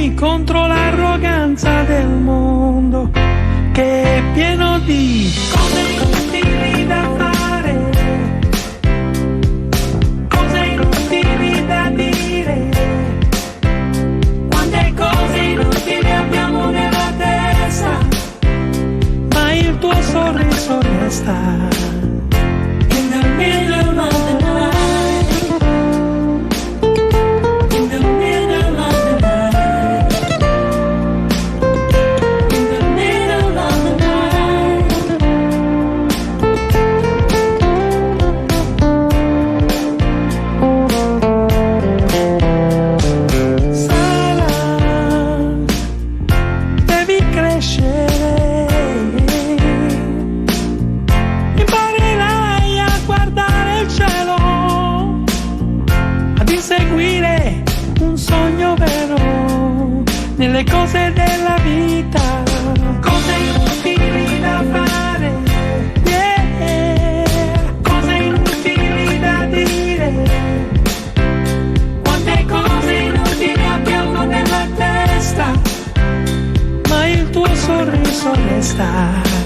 armi contro l'arroganza del mondo che è pieno di cose inutili da fare, cose inutili da dire, quante cose inutili abbiamo nella testa, ma il tuo sorriso resta. In the middle of the night, in the middle of the night, in the middle of the night. Sarà, devi crescere, imparerai a guardare il cielo, ad inseguire un sogno vero nelle cose della vita, cose inutili da fare, yeah, cose inutili da dire, quante cose inutili abbiamo nella testa, ma il tuo sorriso resta.